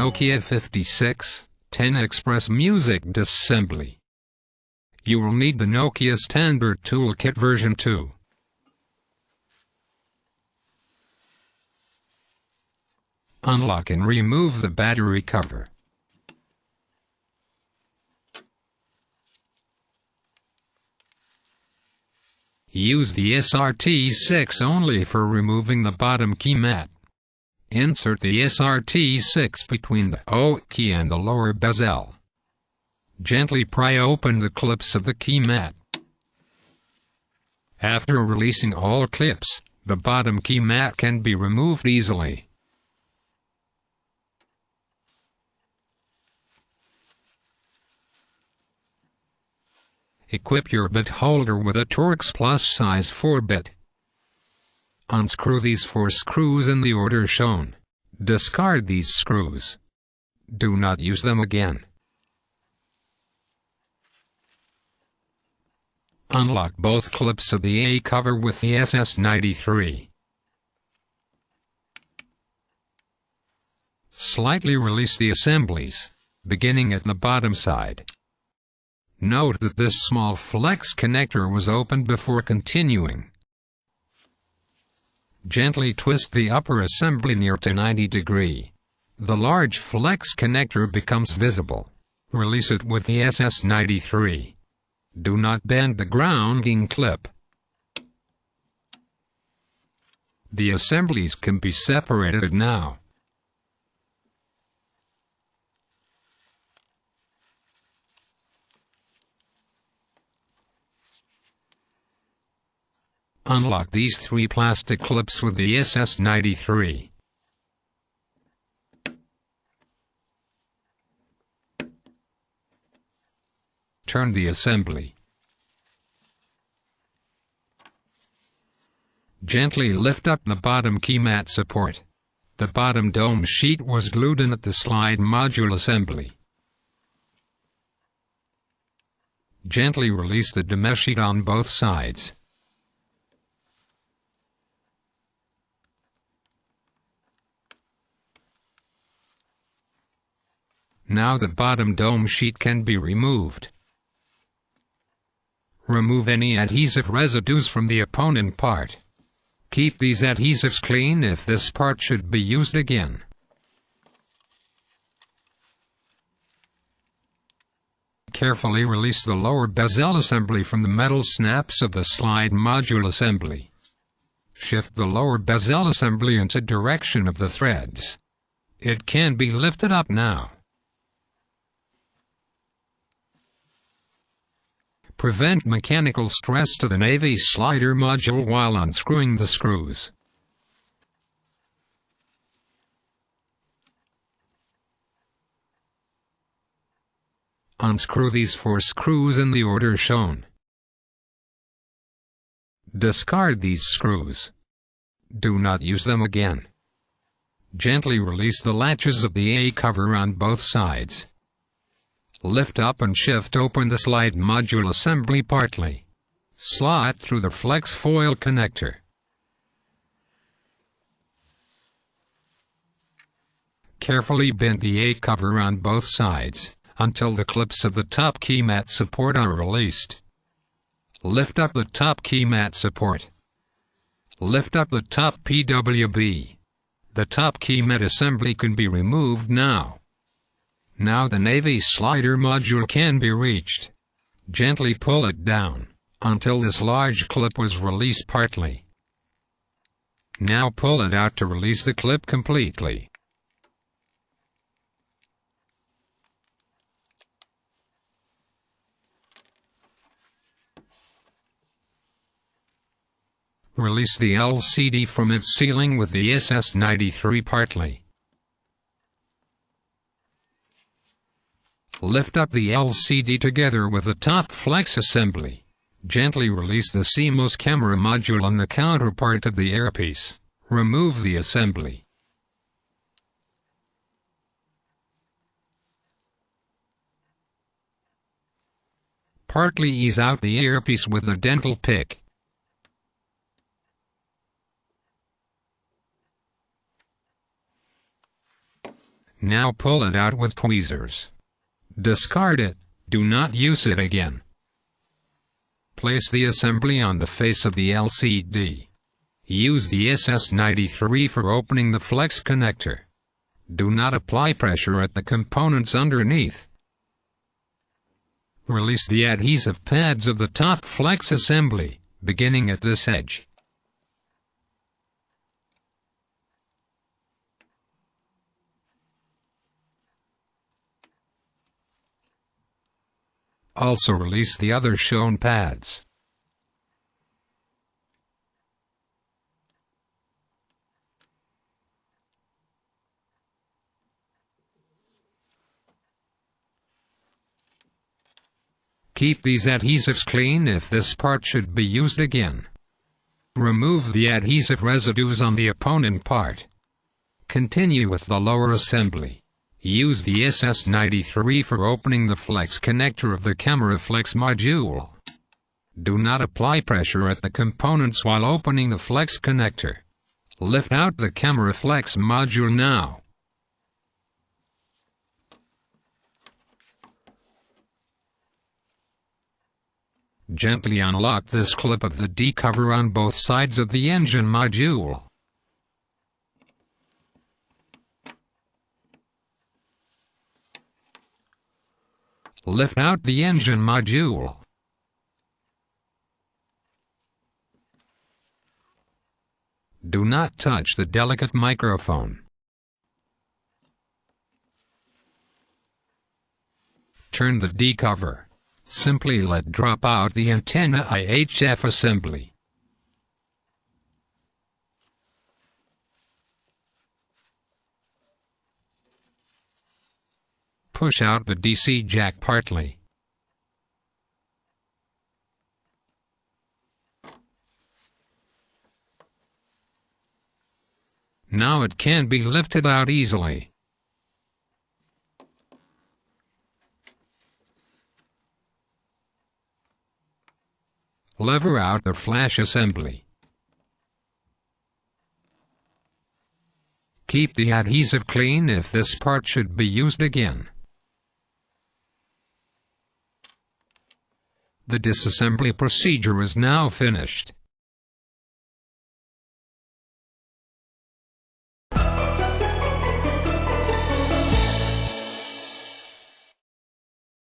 NOKIA 5610 Express Music Disassembly. You will need the NOKIA Standard Toolkit version 2. Unlock and remove the battery cover. Use the SRT6 only for removing the bottom key mat. Insert the SRT6 between the O key and the lower bezel. Gently pry open the clips of the key mat. After releasing all clips, the bottom key mat can be removed easily. Equip your bit holder with a Torx Plus size 4-bit. Unscrew these 4 screws in the order shown. Discard these screws. Do not use them again. Unlock both clips of the A cover with the SS93. Slightly release the assemblies, beginning at the bottom side. Note that this small flex connector was opened before continuing. Gently twist the upper assembly near to 90 degrees. The large flex connector becomes visible. Release it with the SS93. Do not bend the grounding clip. The assemblies can be separated now. Unlock these 3 plastic clips with the SS93. Turn the assembly. Gently lift up the bottom key mat support. The bottom dome sheet was glued in at the slide module assembly. Gently release the dome sheet on both sides. Now the bottom dome sheet can be removed. Remove any adhesive residues from the opponent part. Keep these adhesives clean if this part should be used again. Carefully release the lower bezel assembly from the metal snaps of the slide module assembly. Shift the lower bezel assembly into direction of the threads. It can be lifted up now. Prevent mechanical stress to the navy slider module while unscrewing the screws. Unscrew these 4 screws in the order shown. Discard these screws. Do not use them again. Gently release the latches of the A cover on both sides. Lift up and shift open the slide module assembly partly. Slot through the flex foil connector. Carefully bend the A cover on both sides until the clips of the top key mat support are released. Lift up the top key mat support. Lift up the top PWB. The top key mat assembly can be removed now. Now the navy slider module can be reached. Gently pull it down until this large clip was released partly. Now pull it out to release the clip completely. Release the LCD from its sealing with the SS93 partly. Lift up the LCD together with the top flex assembly. Gently release the CMOS camera module on the counterpart of the earpiece. Remove the assembly. Partly ease out the earpiece with a dental pick. Now pull it out with tweezers. Discard it, do not use it again. Place the assembly on the face of the LCD. Use the SS93 for opening the flex connector. Do not apply pressure at the components underneath. Release the adhesive pads of the top flex assembly, beginning at this edge. Also release the other shown pads. Keep these adhesives clean if this part should be used again. Remove the adhesive residues on the opponent part. Continue with the lower assembly. Use the SS93 for opening the flex connector of the camera flex module. Do not apply pressure at the components while opening the flex connector. Lift out the camera flex module now. Gently unlock this clip of the D cover on both sides of the engine module. Lift out the engine module. Do not touch the delicate microphone. Turn the D cover. Simply let drop out the antenna IHF assembly. Push out the DC jack partly. Now it can be lifted out easily. Lever out the flash assembly. Keep the adhesive clean if this part should be used again. The disassembly procedure is now finished.